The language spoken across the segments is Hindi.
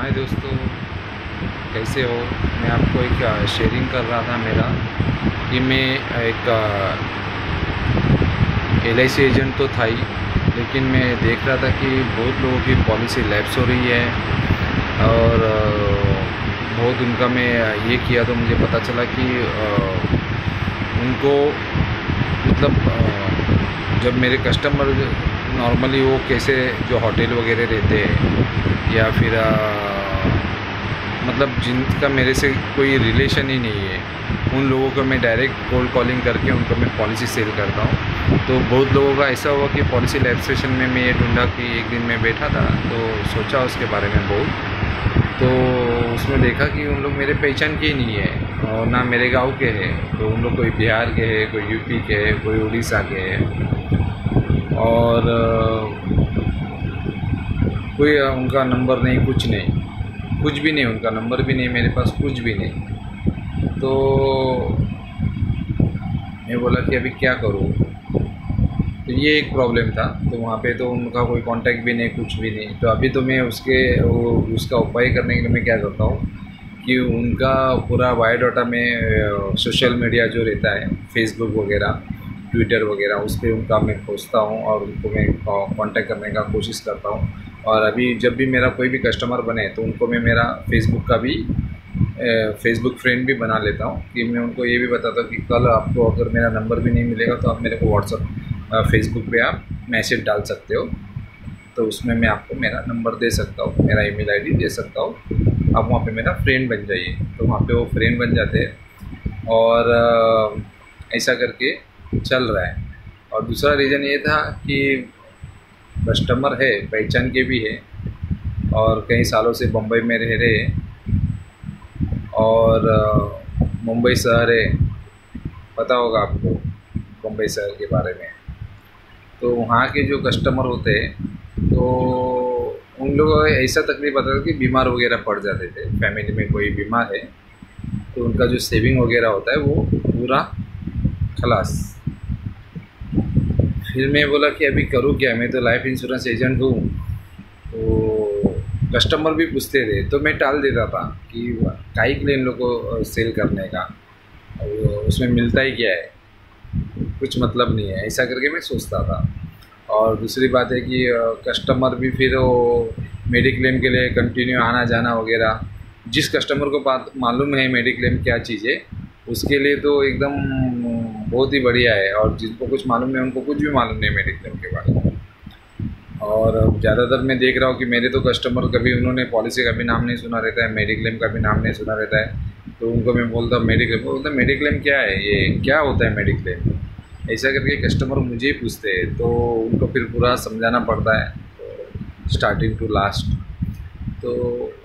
हाय दोस्तों, कैसे हो। मैं आपको एक शेयरिंग कर रहा था मेरा कि मैं एक LIC एजेंट तो था ही, लेकिन मैं देख रहा था कि बहुत लोगों की पॉलिसी लैप्स हो रही है। और बहुत उनका मैं ये किया तो मुझे पता चला कि उनको मतलब जब मेरे कस्टमर नॉर्मली वो कैसे जो होटल वगैरह रहते हैं या फिर मतलब जिनका मेरे से कोई रिलेशन ही नहीं है, उन लोगों को मैं डायरेक्ट कोल्ड कॉलिंग करके उनको मैं पॉलिसी सेल करता हूँ। तो बहुत लोगों का ऐसा हुआ कि पॉलिसी लैब सेशन में मैं ये ढूंढा कि एक दिन मैं बैठा था तो सोचा उसके बारे में बहुत, तो उसमें देखा कि उन लोग मेरे पहचान के ही नहीं है और ना मेरे गांव के हैं। तो उन लोग कोई बिहार के हैं, कोई यूपी के हैं, कोई उड़ीसा के हैं और कोई उनका नंबर नहीं, कुछ नहीं, कुछ भी नहीं, उनका नंबर भी नहीं मेरे पास, कुछ भी नहीं। तो मैं बोला कि अभी क्या करूँ। तो ये एक प्रॉब्लम था। तो वहाँ पे तो उनका कोई कांटेक्ट भी नहीं, कुछ भी नहीं। तो अभी तो मैं उसका उपाय करने के लिए मैं क्या करता हूँ कि उनका पूरा बायोडाटा में सोशल मीडिया जो रहता है, फेसबुक वगैरह, ट्विटर वगैरह, उस पर उनका मैं खोजता हूँ और उनको मैं कांटेक्ट करने का कोशिश करता हूँ। और अभी जब भी मेरा कोई भी कस्टमर बने तो उनको मैं मेरा फेसबुक का भी फेसबुक फ्रेंड भी बना लेता हूँ कि मैं उनको ये भी बताता हूँ कि कल आपको अगर मेरा नंबर भी नहीं मिलेगा तो आप मेरे को व्हाट्सअप फेसबुक पे आप मैसेज डाल सकते हो। तो उसमें मैं आपको मेरा नंबर दे सकता हूँ, मेरा ईमेल आईडी दे सकता हूँ, आप वहाँ पे मेरा फ्रेंड बन जाइए। तो वहाँ पे वो फ्रेंड बन जाते हैं और ऐसा करके चल रहा है। और दूसरा रीज़न ये था कि कस्टमर है, पहचान के भी है और कई सालों से बम्बई में रह रहे हैं और मुंबई शहर है, पता होगा आपको मुंबई शहर के बारे में। तो वहाँ के जो कस्टमर होते हैं तो उन लोगों को ऐसा तकलीफ आता था कि बीमार वगैरह पड़ जाते थे, फैमिली में कोई बीमार है तो उनका जो सेविंग वगैरह होता है वो पूरा खलास। फिर मैं बोला कि अभी करूँ क्या, मैं तो लाइफ इंश्योरेंस एजेंट हूँ। तो कस्टमर भी पूछते थे तो मैं टाल देता था कि काहे के लिए इन लोग को सेल करने का, उसमें मिलता ही क्या है, कुछ मतलब नहीं है, ऐसा करके मैं सोचता था। और दूसरी बात है कि कस्टमर भी फिर वो मेडिक्लेम के लिए कंटिन्यू आना जाना वगैरह, जिस कस्टमर को बात मालूम है मेडिक्लेम क्या चीज़ है उसके लिए तो एकदम बहुत ही बढ़िया है, और जिनको कुछ मालूम है उनको कुछ भी मालूम नहीं मेडिक्लेम के बारे में। और ज़्यादातर मैं देख रहा हूँ कि मेरे तो कस्टमर कभी उन्होंने पॉलिसी का भी नाम नहीं सुना रहता है, मेडिक्लेम का भी नाम नहीं सुना रहता है। तो उनको मैं बोलता मेडिक्लेम, बोलता मेडिक्लेम क्या है, ये क्या होता है मेडिक्लेम, ऐसा करके कस्टमर मुझे ही पूछते हैं। तो उनको फिर पूरा समझाना पड़ता है स्टार्टिंग टू लास्ट। तो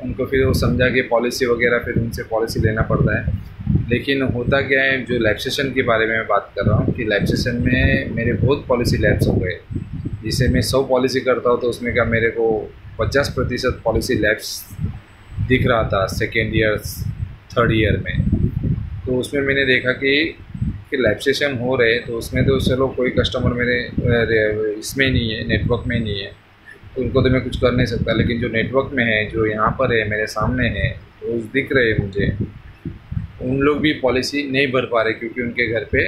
उनको फिर वो समझा के पॉलिसी वगैरह फिर उनसे पॉलिसी लेना पड़ता है। लेकिन होता क्या है, जो लैप्सेशन के बारे में मैं बात कर रहा हूँ कि लैप्सेशन में मेरे बहुत पॉलिसी लैप्स हो गए। जिसे मैं 100 पॉलिसी करता हूँ तो उसमें का मेरे को 50% पॉलिसी लैप्स दिख रहा था सेकेंड ईयर थर्ड ईयर में। तो उसमें मैंने देखा कि लैप्सेशन हो रहे, तो उसमें तो चलो कोई कस्टमर मेरे इसमें नहीं है, नेटवर्क में नहीं है, तो उनको तो मैं कुछ कर नहीं सकता। लेकिन जो नेटवर्क में है, जो यहाँ पर है, मेरे सामने है, तो दिख रहे हैं मुझे, उन लोग भी पॉलिसी नहीं भर पा रहे क्योंकि उनके घर पे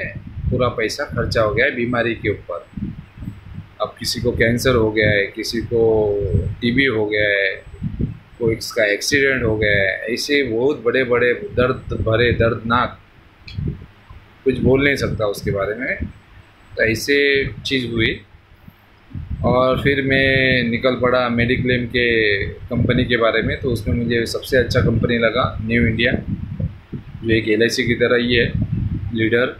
पूरा पैसा खर्चा हो गया है बीमारी के ऊपर। अब किसी को कैंसर हो गया है, किसी को टीबी हो गया है, कोई इसका एक्सीडेंट हो गया है, ऐसे बहुत बड़े बड़े दर्द भरे, दर्दनाक, कुछ बोल नहीं सकता उसके बारे में। तो ऐसे चीज़ हुई और फिर मैं निकल पड़ा मेडिक्लेम के कंपनी के बारे में। तो उसमें मुझे सबसे अच्छा कंपनी लगा न्यू इंडिया, जो एक LIC की तरह ही है, लीडर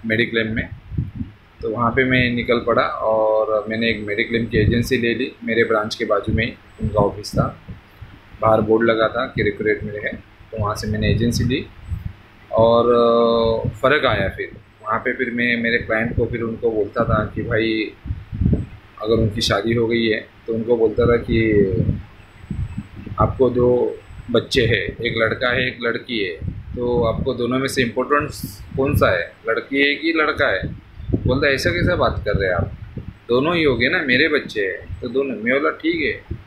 मेडिक्लेम में। तो वहाँ पे मैं निकल पड़ा और मैंने एक मेडिक्लेम की एजेंसी ले ली। मेरे ब्रांच के बाजू में ही उनका ऑफिस था, बाहर बोर्ड लगा था कि रिक्रूट में है। तो वहाँ से मैंने एजेंसी ली और फ़र्क आया। फिर वहाँ पे फिर मैं मेरे क्लाइंट को फिर उनको बोलता था कि भाई अगर उनकी शादी हो गई है तो उनको बोलता था कि आपको 2 बच्चे हैं, एक लड़का है एक लड़की है, तो आपको दोनों में से इम्पोर्टेंट कौन सा है, लड़की है कि लड़का है। बोलता ऐसा कैसा बात कर रहे हैं आप, दोनों ही हो गए ना, मेरे बच्चे हैं तो दोनों। मैं बोला ठीक है,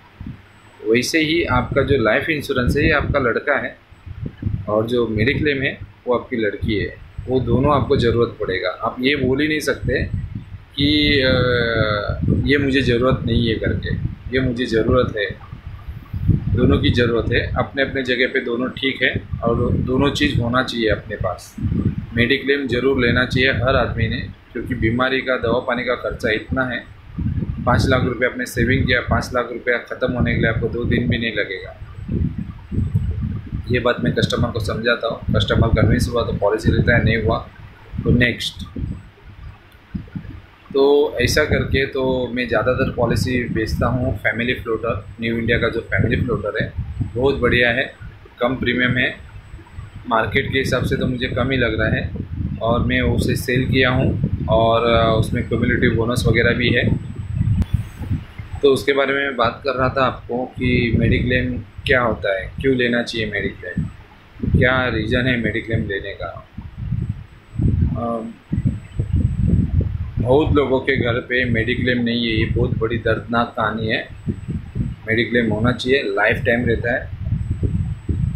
वैसे ही आपका जो लाइफ इंश्योरेंस है ये आपका लड़का है, और जो मेडिक्लेम है वो आपकी लड़की है। वो दोनों आपको ज़रूरत पड़ेगा। आप ये बोल ही नहीं सकते कि ये मुझे ज़रूरत नहीं है करके, ये मुझे ज़रूरत है। दोनों की ज़रूरत है, अपने अपने जगह पे दोनों ठीक है, और दोनों चीज़ होना चाहिए अपने पास। मेडिक्लेम ज़रूर लेना चाहिए हर आदमी ने, क्योंकि बीमारी का दवा पानी का खर्चा इतना है। 5 लाख रुपए आपने सेविंग किया, 5 लाख रुपया ख़त्म होने के लिए आपको 2 दिन भी नहीं लगेगा। ये बात मैं कस्टमर को समझाता हूँ। कस्टमर कन्विंस हुआ तो पॉलिसी लेता है, नहीं हुआ तो नेक्स्ट। तो ऐसा करके तो मैं ज़्यादातर पॉलिसी बेचता हूँ फैमिली फ्लोटर। न्यू इंडिया का जो फैमिली फ्लोटर है बहुत बढ़िया है, कम प्रीमियम है, मार्केट के हिसाब से तो मुझे कम ही लग रहा है, और मैं उसे सेल किया हूँ, और उसमें कम्युनिटी बोनस वगैरह भी है। तो उसके बारे में बात कर रहा था आपको कि मेडिक्लेम क्या होता है, क्यों लेना चाहिए मेडिक्लेम, क्या रीज़न है मेडिक्लेम लेने का। बहुत लोगों के घर पे मेडिक्लेम नहीं है, ये बहुत बड़ी दर्दनाक कहानी है। मेडिक्लेम होना चाहिए, लाइफ टाइम रहता है।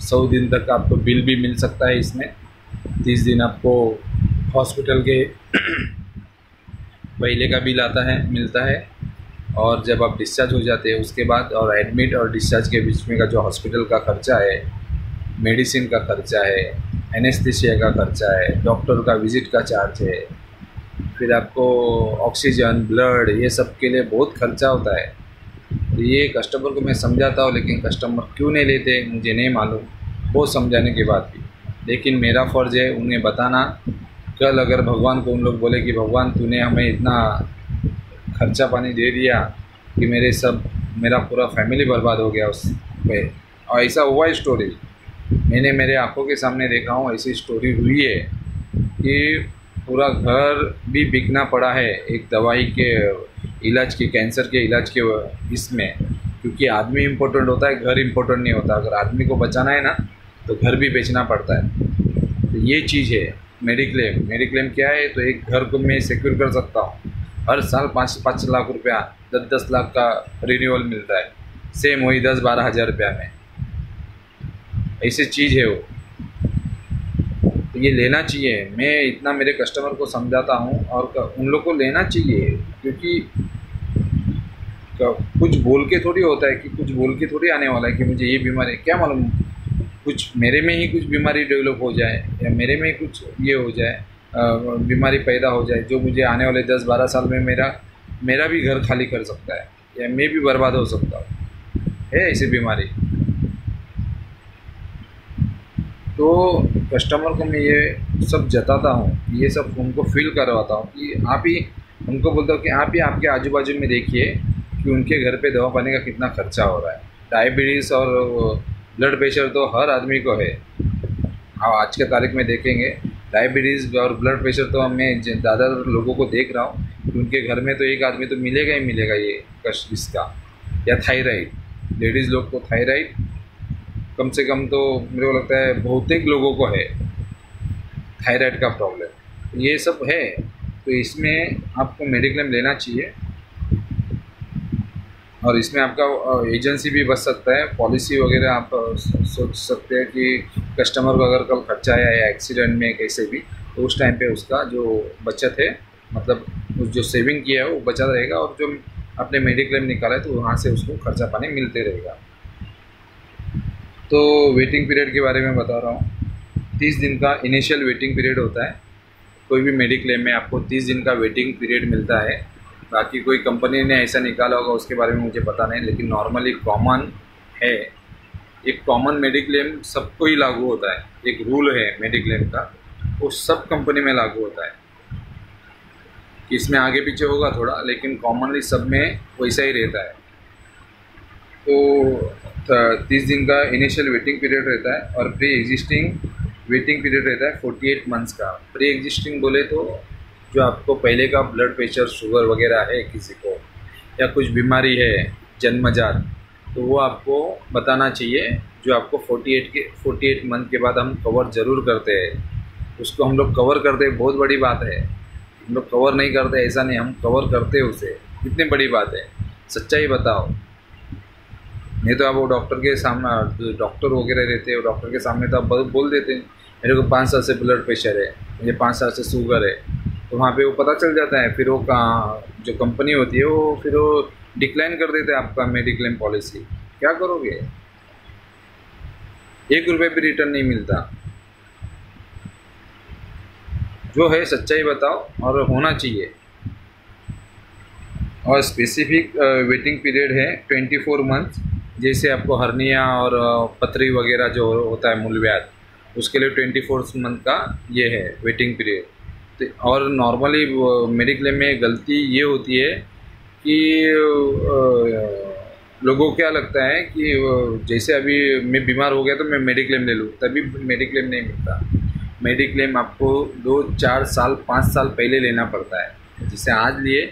100 दिन तक आपको बिल भी मिल सकता है इसमें। 30 दिन आपको हॉस्पिटल के पहले का बिल आता है, मिलता है, और जब आप डिस्चार्ज हो जाते हैं उसके बाद, और एडमिट और डिस्चार्ज के बीच में का जो हॉस्पिटल का खर्चा है, मेडिसिन का खर्चा है, एनेस्थीसिया का खर्चा है, डॉक्टर का विज़िट का चार्ज है, फिर आपको ऑक्सीजन, ब्लड, ये सब के लिए बहुत खर्चा होता है। तो ये कस्टमर को मैं समझाता हूँ, लेकिन कस्टमर क्यों नहीं लेते मुझे नहीं मालूम, बहुत समझाने के बाद भी। लेकिन मेरा फ़र्ज़ है उन्हें बताना। कल अगर भगवान को उन लोग बोले कि भगवान तूने हमें इतना खर्चा पानी दे दिया कि मेरा पूरा फैमिली बर्बाद हो गया उस पे, और ऐसा हुआ है स्टोरी, मैंने मेरे आंखों के सामने देखा हूँ, ऐसी स्टोरी हुई है कि पूरा घर भी बिकना पड़ा है एक दवाई के इलाज के, कैंसर के इलाज के इसमें। क्योंकि आदमी इम्पोर्टेंट होता है, घर इम्पोर्टेंट नहीं होता। अगर आदमी को बचाना है ना तो घर भी बेचना पड़ता है। तो ये चीज़ है मेडिक्लेम। मेडिक्लेम क्या है, तो एक घर को मैं सिक्योर कर सकता हूँ। हर साल 5 लाख रुपया, 10 लाख का रिन्यूअल मिलता है, सेम वही 10-12 हज़ार रुपया में, ऐसी चीज़ है वो। तो ये लेना चाहिए, मैं इतना मेरे कस्टमर को समझाता हूँ, और उन लोग को लेना चाहिए। क्योंकि कुछ बोल के थोड़ी होता है, कि कुछ बोल के थोड़ी आने वाला है कि मुझे ये बीमारी, क्या मालूम कुछ मेरे में ही कुछ बीमारी डेवलप हो जाए, या मेरे में कुछ ये हो जाए, बीमारी पैदा हो जाए, जो मुझे आने वाले 10-12 साल में मेरा भी घर खाली कर सकता है, या मैं भी बर्बाद हो सकता हूँ, है ऐसी बीमारी। तो कस्टमर को मैं ये सब जताता हूँ, ये सब उनको फील करवाता हूँ, कि आप ही उनको बोलता हूँ कि आप ही आपके आजू बाजू में देखिए कि उनके घर पे दवा पानी का कितना खर्चा हो रहा है। डायबिटीज़ और ब्लड प्रेशर तो हर आदमी को है। आज के तारीख में देखेंगे, डायबिटीज़ और ब्लड प्रेशर तो मैं ज़्यादातर लोगों को देख रहा हूँ कि उनके घर में तो एक आदमी तो मिलेगा ही मिलेगा ये इसका, या थायराइड। लेडीज़ लोग को थायराइड कम से कम तो मेरे को लगता है बहुतेक लोगों को है थायराइड का प्रॉब्लम, ये सब है। तो इसमें आपको मेडिक्लेम लेना चाहिए, और इसमें आपका एजेंसी भी बच सकता है। पॉलिसी वगैरह आप सोच सकते हैं कि कस्टमर को अगर कल खर्चा आया या एक्सीडेंट में कैसे भी, तो उस टाइम पे उसका जो बचत है, मतलब जो सेविंग किया है वो बचा रहेगा, और जो आपने मेडिक्लेम निकाला है तो वहाँ से उसको खर्चा पानी मिलते रहेगा। तो वेटिंग पीरियड के बारे में बता रहा हूँ। 30 दिन का इनिशियल वेटिंग पीरियड होता है। कोई भी मेडिक्लेम में आपको 30 दिन का वेटिंग पीरियड मिलता है। बाकी कोई कंपनी ने ऐसा निकाला होगा उसके बारे में मुझे पता नहीं, लेकिन नॉर्मली कॉमन है। एक कॉमन मेडिक्लेम सबको ही लागू होता है, एक रूल है मेडिक्लेम का, वो सब कंपनी में लागू होता है। कि इसमें आगे पीछे होगा थोड़ा, लेकिन कॉमनली सब में वैसा ही रहता है। तो 30 दिन का इनिशियल वेटिंग पीरियड रहता है, और प्री एग्जिस्टिंग वेटिंग पीरियड रहता है 48 मंथ्स का। प्री एग्जिस्टिंग बोले तो जो आपको पहले का ब्लड प्रेशर, शुगर वगैरह है किसी को, या कुछ बीमारी है जन्मजात, तो वो आपको बताना चाहिए। जो आपको 48 मंथ के बाद हम कवर ज़रूर करते हैं, उसको हम लोग कवर करते हैं, बहुत बड़ी बात है। हम लोग कवर नहीं करते ऐसा नहीं, हम कवर करते हैं उसे, कितनी बड़ी बात है, सच्चाई बताओ। नहीं तो आप वो डॉक्टर के सामने, डॉक्टर वगैरह रहते हैं, डॉक्टर के सामने तो आप बोल देते हैं मेरे को 5 साल से ब्लड प्रेशर है, मुझे 5 साल से शुगर है, तो वहाँ पे वो पता चल जाता है। फिर वो जो कंपनी होती है वो फिर वो डिक्लाइन कर देते हैं आपका मेडिक्लेम पॉलिसी। क्या करोगे? 1 रुपये भी रिटर्न नहीं मिलता। जो है सच्चाई बताओ, और होना चाहिए। और स्पेसिफिक वेटिंग पीरियड है 24 मंथ। जैसे आपको हर्निया और पथरी वगैरह जो होता है मूलव्याध, उसके लिए 24 मंथ का ये है वेटिंग पीरियड। तो और नॉर्मली मेडिक्लेम में गलती ये होती है कि लोगों को क्या लगता है कि जैसे अभी मैं बीमार हो गया तो मैं मेडिक्लेम ले लूँ, तभी मेडिक्लेम नहीं मिलता। मेडिक्लेम आपको 2, 4 साल, 5 साल पहले लेना पड़ता है। जैसे आज लिए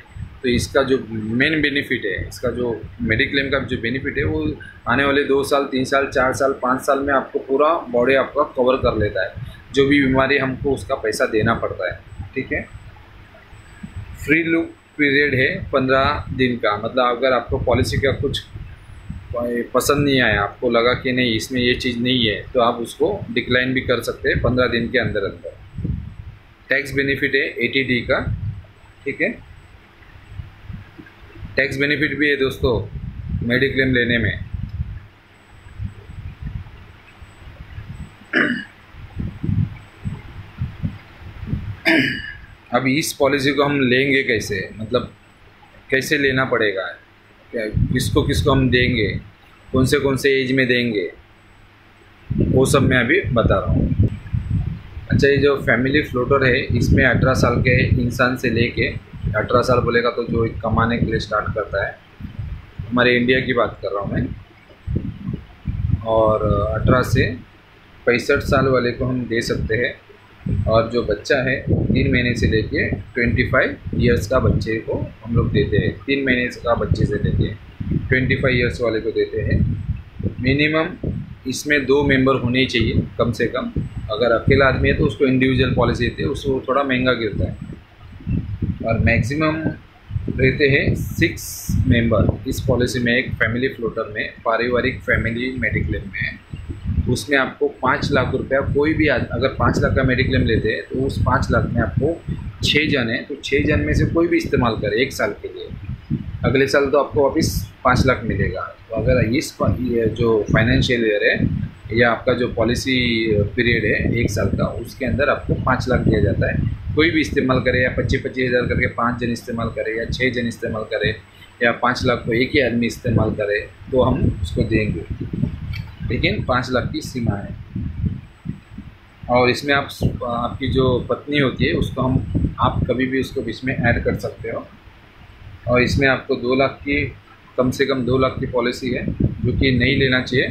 तो इसका जो मेन बेनिफिट है, इसका जो मेडिक्लेम का जो बेनिफिट है, वो आने वाले 2 साल, 3 साल, 4 साल, 5 साल में आपको पूरा बॉडी आपका कवर कर लेता है। जो भी बीमारी हमको उसका पैसा देना पड़ता है, ठीक है। फ्री लुक पीरियड है 15 दिन का। मतलब अगर आपको पॉलिसी का कुछ पसंद नहीं आया, आपको लगा कि नहीं इसमें ये चीज़ नहीं है, तो आप उसको डिक्लाइन भी कर सकते हैं 15 दिन के अंदर अंदर। टैक्स बेनिफिट है 80D का, ठीक है। टैक्स बेनिफिट भी है दोस्तों मेडिक्लेम लेने में। अब इस पॉलिसी को हम लेंगे कैसे, मतलब कैसे लेना पड़ेगा, किसको किसको हम देंगे, कौन से एज में देंगे, वो सब मैं अभी बता रहा हूँ। अच्छा, ये जो फैमिली फ्लोटर है, इसमें 18 साल के इंसान से लेके, 18 साल बोलेगा तो जो कमाने के लिए स्टार्ट करता है, हमारे इंडिया की बात कर रहा हूँ मैं, और 18 से 65 साल वाले को हम दे सकते हैं। और जो बच्चा है 3 महीने से लेके 25 ईयर्स का बच्चे को हम लोग देते हैं। 3 महीने का बच्चे से लेके 25 ईयर्स वाले को देते हैं। मिनिमम इसमें 2 मेंबर होने ही चाहिए कम से कम। अगर अकेला आदमी है तो उसको इंडिविजुअल पॉलिसी देते हैं, उसको थोड़ा महंगा गिरता है। और मैक्सिमम रहते हैं 6 मेंबर इस पॉलिसी में। एक फैमिली फ्लोटर में, पारिवारिक फैमिली मेडिक्लेम में, उसमें आपको 5 लाख रुपया, कोई भी अगर 5 लाख का मेडिक्लेम लेते हैं तो उस 5 लाख में आपको 6 जन है, तो 6 जन में से कोई भी इस्तेमाल करे 1 साल के लिए, अगले साल तो आपको वापस 5 लाख मिलेगा। तो अगर इस जो फाइनेंशियल ईयर है या आपका जो पॉलिसी पीरियड है 1 साल का, उसके अंदर आपको 5 लाख दिया जाता है। कोई भी इस्तेमाल करे, या 25-25 हज़ार करके 5 जन इस्तेमाल करे, या 6 जन इस्तेमाल करे, या 5 लाख को एक ही आदमी इस्तेमाल करे, तो हम उसको देंगे। लेकिन 5 लाख की सीमा है। और इसमें आपकी जो पत्नी होती है उसको आप कभी भी उसको बीच में ऐड कर सकते हो। और इसमें आपको 2 लाख की, कम से कम 2 लाख की पॉलिसी है, जो कि नहीं लेना चाहिए,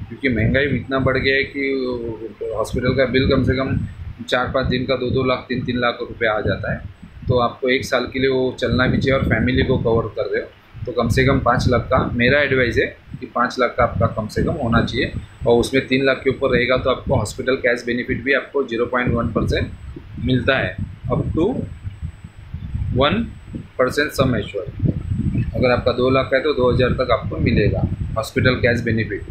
क्योंकि महंगाई इतना बढ़ गया है कि हॉस्पिटल का बिल कम से कम 4-5 दिन का 2-2 लाख, 3-3 लाख रुपया आ जाता है। तो आपको 1 साल के लिए वो चलना भी चाहिए और फैमिली को कवर कर रहे हो, तो कम से कम 5 लाख का मेरा एडवाइस है कि 5 लाख का आपका कम से कम होना चाहिए। और उसमें 3 लाख के ऊपर रहेगा तो आपको हॉस्पिटल कैश बेनिफिट भी आपको 0.1% मिलता है, अप टू 1% सम एश्योर। अगर आपका 2 लाख का है तो 2000 तक आपको मिलेगा हॉस्पिटल कैश बेनिफिट।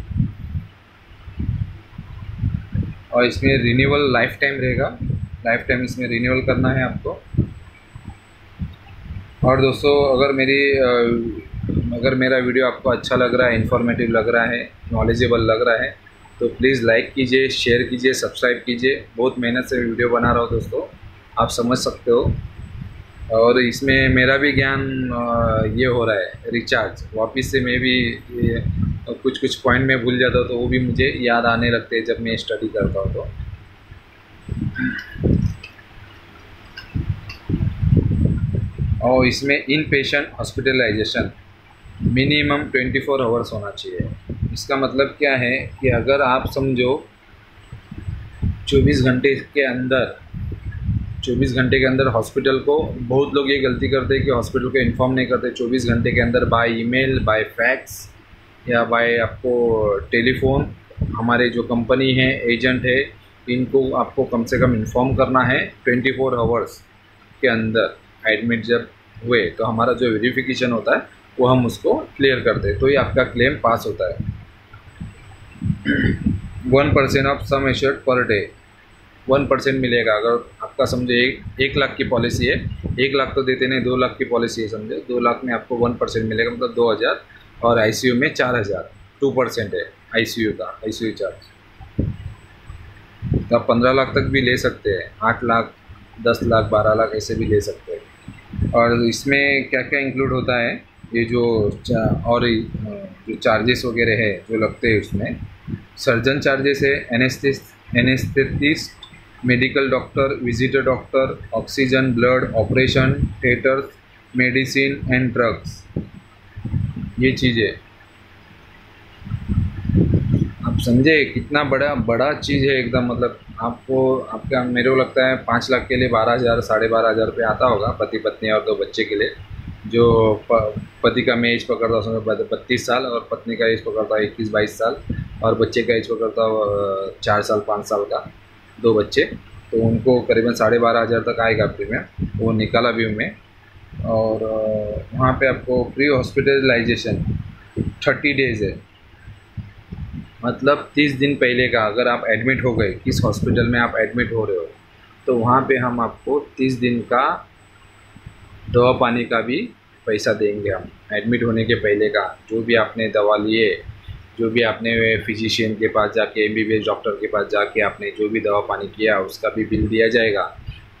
और इसमें रिन्यूअल लाइफ टाइम रहेगा, लाइफ टाइम इसमें रिन्यूअल करना है आपको। और दोस्तों, अगर मेरा वीडियो आपको अच्छा लग रहा है, इन्फॉर्मेटिव लग रहा है, नॉलेजेबल लग रहा है, तो प्लीज़ लाइक कीजिए, शेयर कीजिए, सब्सक्राइब कीजिए। बहुत मेहनत से वीडियो बना रहा हूँ दोस्तों, आप समझ सकते हो। और इसमें मेरा भी ज्ञान ये हो रहा है रिचार्ज, वापस से मैं भी कुछ पॉइंट में भूल जाता हूँ, तो वो भी मुझे याद आने लगते हैं जब मैं स्टडी करता हूँ। तो और इसमें इन पेशेंट हॉस्पिटलाइजेशन मिनिमम 24 आवर्स होना चाहिए। इसका मतलब क्या है कि अगर आप समझो 24 घंटे के अंदर हॉस्पिटल को, बहुत लोग ये गलती करते हैं कि हॉस्पिटल को इन्फॉर्म नहीं करते। 24 घंटे के अंदर बाय ईमेल, बाय फैक्स या बाय आपको टेलीफोन, हमारे जो कंपनी है, एजेंट है, इनको आपको कम से कम इन्फॉर्म करना है 24 आवर्स के अंदर। एडमिट जब हुए तो हमारा जो वेरिफिकेशन होता है वो हम उसको क्लियर करते हैं, तो ये आपका क्लेम पास होता है। 1% of sum assured per day, 1% मिलेगा। अगर आपका समझो 1 लाख की पॉलिसी है, 1 लाख तो देते नहीं, 2 लाख की पॉलिसी है समझो, 2 लाख में आपको 1% मिलेगा, मतलब 2,000। और आईसीयू में 4,000, 2% है आईसीयू का, आईसीयू चार्ज। तो आप 15 लाख तक भी ले सकते हैं, 8 लाख, 10 लाख, 12 लाख ऐसे भी ले सकते हैं। और इसमें क्या क्या इंक्लूड होता है, ये जो और जो चार्जेस वगैरह है जो लगते हैं उसमें, सर्जन चार्जेस है, anaesthetist, medical doctor, visitor doctor, oxygen, blood, operation theatres, medicine and drugs, ये चीज़ें आप समझे कितना बड़ा बड़ा चीज़ है एकदम। मतलब आपको आपका मेरे को लगता है 5 लाख के लिए 12,000 12,500 रुपये आता होगा, पति पत्नी और 2 बच्चे के लिए। जो पति का मैं एज पकड़ता हूँ उसमें 32 साल, और पत्नी का एज पकड़ता है 21-22 साल, और बच्चे का एज पकड़ता है 4 साल 5 साल का, 2 बच्चे। तो उनको करीबन 12,500 तक आएगा प्रीमियम, वो निकाला भी हमें। और वहाँ पे आपको प्री हॉस्पिटलाइजेशन 30 डेज़ है, मतलब 30 दिन पहले का अगर आप एडमिट हो गए, किस हॉस्पिटल में आप एडमिट हो रहे हो, तो वहाँ पे हम आपको 30 दिन का दवा पानी का भी पैसा देंगे हम, एडमिट होने के पहले का। जो भी आपने दवा लिए, जो भी आपने फिजिशियन के पास जाके, एमबीबीएस डॉक्टर के पास जाके आपने जो भी दवा पानी किया, उसका भी बिल दिया जाएगा।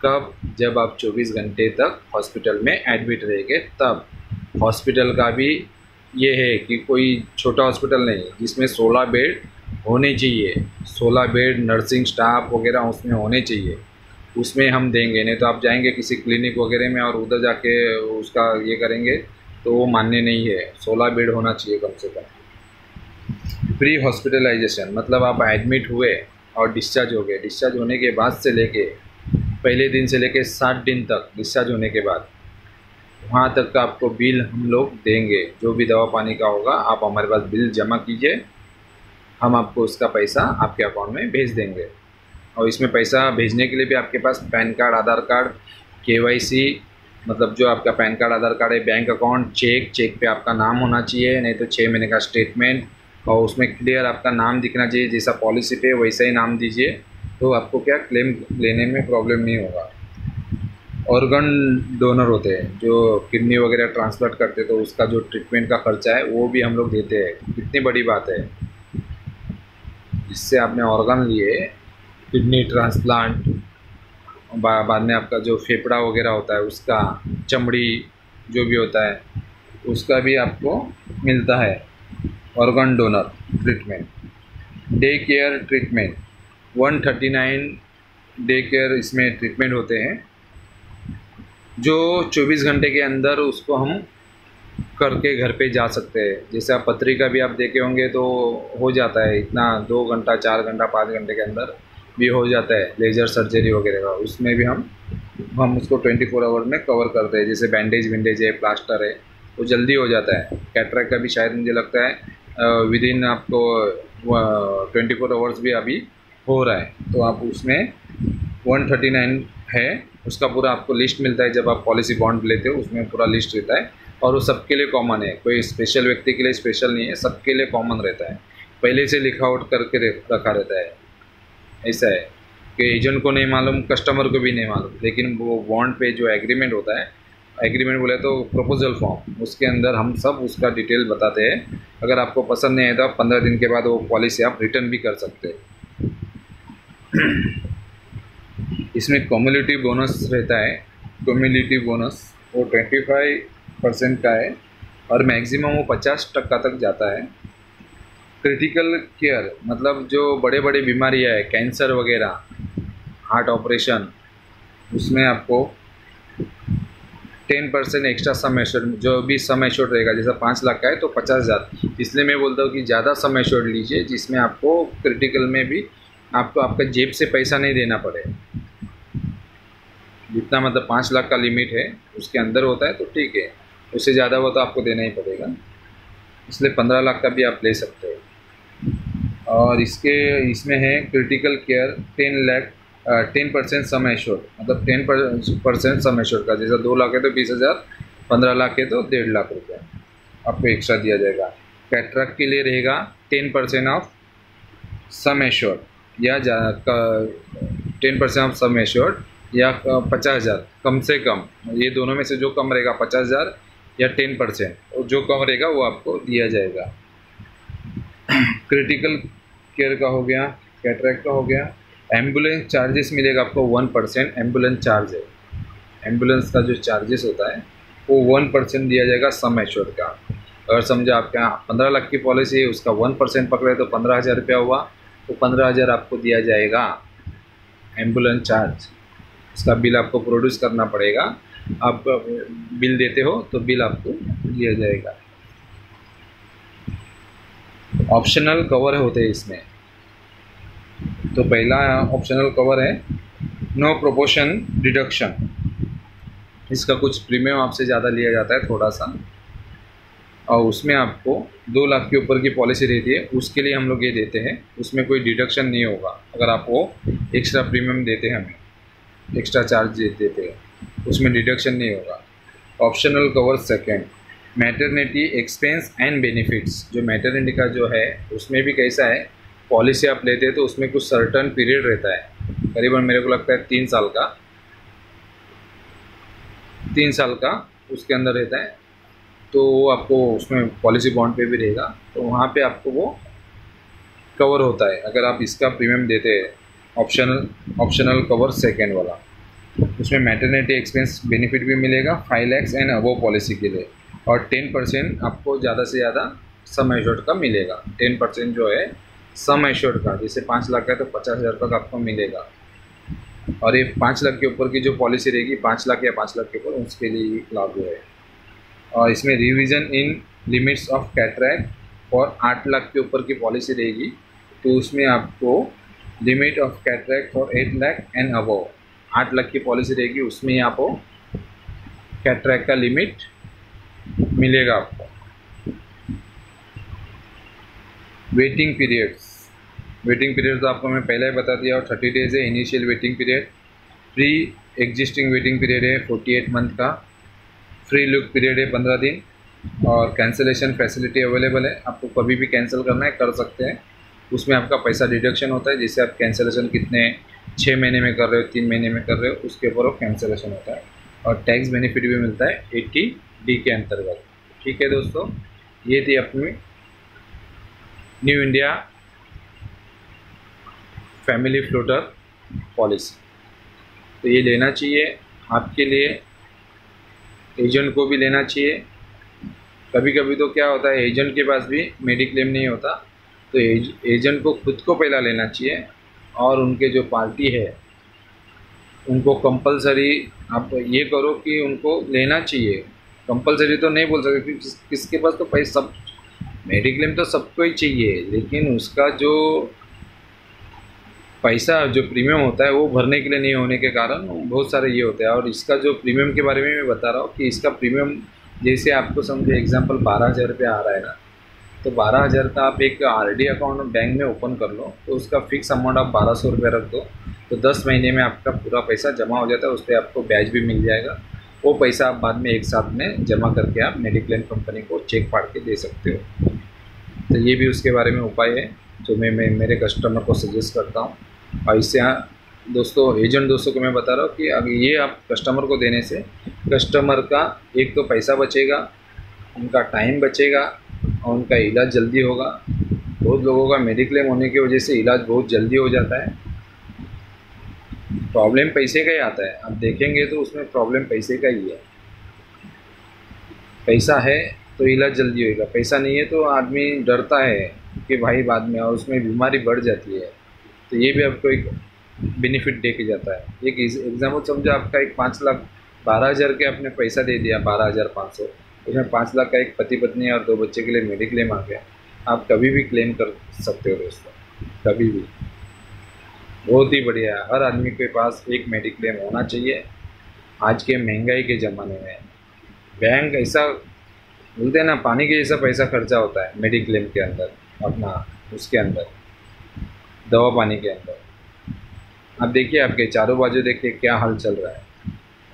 कब? जब आप 24 घंटे तक हॉस्पिटल में एडमिट रहेंगे तब। हॉस्पिटल का भी ये है कि कोई छोटा हॉस्पिटल नहीं, जिसमें 16 बेड होने चाहिए, 16 बेड, नर्सिंग स्टाफ वगैरह उसमें होने चाहिए, उसमें हम देंगे। नहीं तो आप जाएंगे किसी क्लिनिक वगैरह में और उधर जाके उसका ये करेंगे तो वो मान्य नहीं है, 16 बेड होना चाहिए कम से कम। प्री हॉस्पिटलाइजेशन मतलब आप एडमिट हुए और डिस्चार्ज हो गए, डिस्चार्ज होने के बाद से लेके पहले दिन से लेके 60 दिन तक, डिस्चार्ज होने के बाद वहाँ तक का आपको बिल हम लोग देंगे। जो भी दवा पानी का होगा आप हमारे पास बिल जमा कीजिए, हम आपको उसका पैसा आपके अकाउंट में भेज देंगे। और इसमें पैसा भेजने के लिए भी आपके पास पैन कार्ड, आधार कार्ड, केवाईसी, मतलब जो आपका पैन कार्ड, आधार कार्ड है, बैंक अकाउंट, चेक पे आपका नाम होना चाहिए, नहीं तो 6 महीने का स्टेटमेंट, और उसमें क्लियर आपका नाम दिखना चाहिए, जैसा पॉलिसी पे वैसा ही नाम दीजिए, तो आपको क्या क्लेम लेने में प्रॉब्लम नहीं होगा। ऑर्गन डोनर होते हैं जो किडनी वगैरह ट्रांसप्लांट करते हैं, तो उसका जो ट्रीटमेंट का खर्चा है वो भी हम लोग देते हैं। कितनी बड़ी बात है, जिससे आपने ऑर्गन लिए, किडनी ट्रांसप्लांट, बाद में आपका जो फेफड़ा वगैरह होता है उसका, चमड़ी जो भी होता है उसका भी आपको मिलता है organ donor treatment. Day care treatment 139 day care इसमें ट्रीटमेंट होते हैं, जो 24 घंटे के अंदर उसको हम करके घर पे जा सकते हैं। जैसे आप पत्रिका भी आप देखे होंगे तो हो जाता है इतना, 2 घंटा 4 घंटा 5 घंटे के अंदर भी हो जाता है लेज़र सर्जरी वगैरह का। उसमें भी हम उसको 24 आवर में कवर करते हैं। जैसे बैंडेज विंडेज है, प्लास्टर है, वो जल्दी हो जाता है। कैटरेक्ट का भी शायद मुझे लगता है विद इन आपको 24 आवर्स भी अभी हो रहा है। तो आप उसमें 139 है, उसका पूरा आपको लिस्ट मिलता है। जब आप पॉलिसी बॉन्ड लेते हो उसमें पूरा लिस्ट रहता है, और वो सबके लिए कॉमन है, कोई स्पेशल व्यक्ति के लिए स्पेशल नहीं है, सबके लिए कॉमन रहता है, पहले से लिखा आउट करके रखा रहता है। ऐसा है कि एजेंट को नहीं मालूम, कस्टमर को भी नहीं मालूम, लेकिन वो बॉन्ड पे जो एग्रीमेंट होता है, एग्रीमेंट बोले तो प्रपोजल फॉर्म, उसके अंदर हम सब उसका डिटेल बताते हैं। अगर आपको पसंद नहीं है तो आप 15 दिन के बाद वो पॉलिसी आप रिटर्न भी कर सकते हैं। इसमें कम्युनिटी बोनस रहता है, कम्युनिटी बोनस वो 25% का है, और मैक्सिमम वो 50% तक जाता है। क्रिटिकल केयर मतलब जो बड़े बड़े बीमारियाँ है, कैंसर वगैरह, हार्ट ऑपरेशन, उसमें आपको 10% एक्स्ट्रा सम एश्योर्ड, जो भी सम एश्योर्ड रहेगा, जैसा 5 लाख का है तो 50,000। इसलिए मैं बोलता हूँ कि ज़्यादा सम एश्योर्ड लीजिए, जिसमें आपको क्रिटिकल में भी आपको आपका जेब से पैसा नहीं देना पड़े। जितना मतलब 5 लाख का लिमिट है उसके अंदर होता है तो ठीक है, उससे ज़्यादा हो तो आपको देना ही पड़ेगा, इसलिए 15 लाख का भी आप ले सकते हो। और इसमें है क्रिटिकल केयर 10% सम एश्योर्ड, मतलब 10% सम एश्योर्ड का, जैसा 2 लाख है तो 20,000, 15 लाख है तो 1.5 लाख रुपये आपको एक्स्ट्रा दिया जाएगा। कैटरेक्ट के लिए रहेगा 10% ऑफ सम एश्योर्ड या 10% ऑफ सम एश्योर्ड या 50,000 कम से कम, ये दोनों में से जो कम रहेगा 50,000 या 10%, और जो कम रहेगा वो आपको दिया जाएगा। क्रिटिकल केयर का हो गया, कैटरैक्ट का हो गया। एम्बुलेंस चार्जेस मिलेगा आपको 1%, एम्बुलेंस चार्ज है, एम्बुलेंस का जो चार्जेस होता है वो 1% दिया जाएगा सम एश्योर्ड का। अगर समझो आपके यहाँ 15 लाख की पॉलिसी है, उसका 1% पकड़े तो 15,000 रुपया हुआ, तो 15,000 आपको दिया जाएगा एम्बुलेंस चार्ज। इसका बिल आपको प्रोड्यूस करना पड़ेगा, आप बिल देते हो तो बिल आपको दिया जाएगा। ऑप्शनल कवर होते हैं इसमें, तो पहला ऑप्शनल कवर है नो प्रोपोर्शन डिडक्शन। इसका कुछ प्रीमियम आपसे ज़्यादा लिया जाता है थोड़ा सा, और उसमें आपको 2 लाख के ऊपर की पॉलिसी रहती है, उसके लिए हम लोग ये देते हैं, उसमें कोई डिडक्शन नहीं होगा। अगर आप वो एक्स्ट्रा प्रीमियम देते हैं, हमें एक्स्ट्रा चार्ज देते हैं, उसमें डिडक्शन नहीं होगा। Optional cover second, maternity expense and benefits. जो मैटरनिटी का जो है उसमें भी कैसा है, पॉलिसी आप लेते हैं तो उसमें कुछ सर्टन पीरियड रहता है, करीबन मेरे को लगता है 3 साल का, 3 साल का उसके अंदर रहता है, तो आपको उसमें पॉलिसी बॉन्ड पे भी रहेगा, तो वहाँ पे आपको वो कवर होता है अगर आप इसका प्रीमियम देते हैं। ऑप्शनल कवर सेकेंड वाला, उसमें मैटरनिटी एक्सपेंस बेनिफिट भी मिलेगा 5 लाख एंड अबव पॉलिसी के लिए, और 10% आपको ज़्यादा से ज़्यादा सम एश्योर्ड का मिलेगा। 10% जो है सम एश्योर्ड का, जैसे 5 लाख का तो 50,000 तक आपको मिलेगा, और ये 5 लाख के ऊपर की जो पॉलिसी रहेगी, 5 लाख या 5 लाख के ऊपर, उसके लिए लागू है। और इसमें revision in limits of cataract और 8 लाख के ऊपर की पॉलिसी रहेगी, तो उसमें आपको limit of cataract for 8 lakh and above, 8 lakh की पॉलिसी रहेगी, उसमें आपको कैटरैक्ट का लिमिट मिलेगा आपको। वेटिंग पीरियड तो आपको मैं पहले ही बता दिया, और 30 डेज़ है initial waiting period. Pre existing waiting period है 48 मंथ का। फ्री लुक पीरियड है 15 दिन, और कैंसिलेशन फैसिलिटी अवेलेबल है, आपको कभी भी कैंसिल करना है कर सकते हैं। उसमें आपका पैसा डिडक्शन होता है, जिससे आप कैंसिलेशन कितने 6 महीने में कर रहे हो, 3 महीने में कर रहे हो, उसके ऊपर वो कैंसिलेशन होता है, और टैक्स बेनिफिट भी मिलता है 80D के अंतर्गत। ठीक है दोस्तों, ये थी अपनी new India family floater policy. तो ये लेना चाहिए आपके लिए, एजेंट को भी लेना चाहिए। कभी कभी तो क्या होता है, एजेंट के पास भी मेडिक्लेम नहीं होता, तो एजेंट को खुद को पहला लेना चाहिए, और उनके जो पार्टी है उनको कंपलसरी आप ये करो कि उनको लेना चाहिए। कंपलसरी तो नहीं बोल सकते, क्योंकि किसके पास तो पैसा, सब मेडिक्लेम तो सबको ही चाहिए, लेकिन उसका जो पैसा जो प्रीमियम होता है वो भरने के लिए नहीं होने के कारण बहुत सारे ये होते हैं। और इसका जो प्रीमियम के बारे में मैं बता रहा हूँ कि इसका प्रीमियम, जैसे आपको समझे एग्जांपल 12,000 रुपया आ रहा है ना, तो 12,000 का आप एक RD अकाउंट बैंक में ओपन कर लो, तो उसका फिक्स अमाउंट आप 1,200 रुपया रख दो, तो 10 महीने में आपका पूरा पैसा जमा हो जाता है, उस पर आपको ब्याज भी मिल जाएगा। वो पैसा आप बाद में एक साथ में जमा करके आप मेडिक्लेम कंपनी को चेक फाड़ के दे सकते हो। तो ये भी उसके बारे में उपाय है जो मैं मेरे कस्टमर को सजेस्ट करता हूँ। और इससे दोस्तों, एजेंट दोस्तों को मैं बता रहा हूँ कि अब ये आप कस्टमर को देने से कस्टमर का एक तो पैसा बचेगा, उनका टाइम बचेगा, और उनका इलाज जल्दी होगा। बहुत लोगों का मेडिक्लेम होने की वजह से इलाज बहुत जल्दी हो जाता है। प्रॉब्लम पैसे का ही आता है, आप देखेंगे तो उसमें प्रॉब्लम पैसे का ही है। पैसा है तो इलाज जल्दी होगा, पैसा नहीं है तो आदमी डरता है कि भाई बाद में, और उसमें बीमारी बढ़ जाती है। तो ये भी आपको एक बेनिफिट दे के जाता है। एक एग्जाम्पल समझो, आपका एक 5 लाख 12,000 के आपने पैसा दे दिया, 12,500, उसमें 5 लाख का एक पति पत्नी और 2 बच्चे के लिए मेडिक्लेम आ गया, आप कभी भी क्लेम कर सकते हो दोस्तों, कभी भी। बहुत ही बढ़िया है, हर आदमी के पास एक मेडिक्लेम होना चाहिए। आज के महंगाई के ज़माने में बैंक ऐसा बोलते हैं ना, पानी के जैसा पैसा खर्चा होता है मेडिक्लेम के अंदर, अपना उसके अंदर दवा पानी के अंदर। आप देखिए, आपके चारों बाजू देखिए क्या हाल चल रहा है।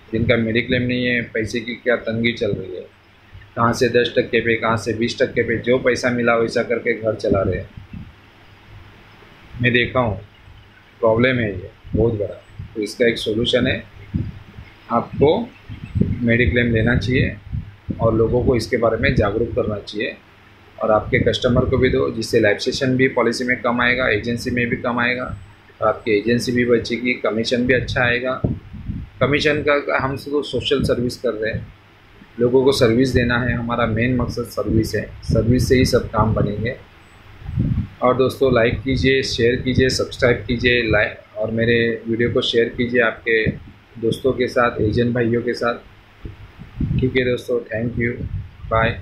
जिनका मेडिक्लेम नहीं है, पैसे की क्या तंगी चल रही है, कहाँ से 10% पे, कहाँ से 20% पे, जो पैसा मिला वैसा करके घर चला रहे हैं। मैं देखा हूँ, प्रॉब्लम है ये बहुत बड़ा। तो इसका एक सोल्यूशन है, आपको मेडिक्लेम लेना चाहिए और लोगों को इसके बारे में जागरूक करना चाहिए, और आपके कस्टमर को भी दो, जिससे लाइफ सेशन भी पॉलिसी में कम आएगा, एजेंसी में भी कम आएगा, और आपकी एजेंसी भी बचेगी, कमीशन भी अच्छा आएगा। कमीशन का हम तो सोशल सर्विस कर रहे हैं, लोगों को सर्विस देना है, हमारा मेन मकसद सर्विस है, सर्विस से ही सब काम बनेंगे। और दोस्तों लाइक कीजिए, शेयर कीजिए, सब्सक्राइब कीजिए, लाइक और मेरे वीडियो को शेयर कीजिए आपके दोस्तों के साथ, एजेंट भाइयों के साथ। ठीक है दोस्तों, थैंक यू, बाय।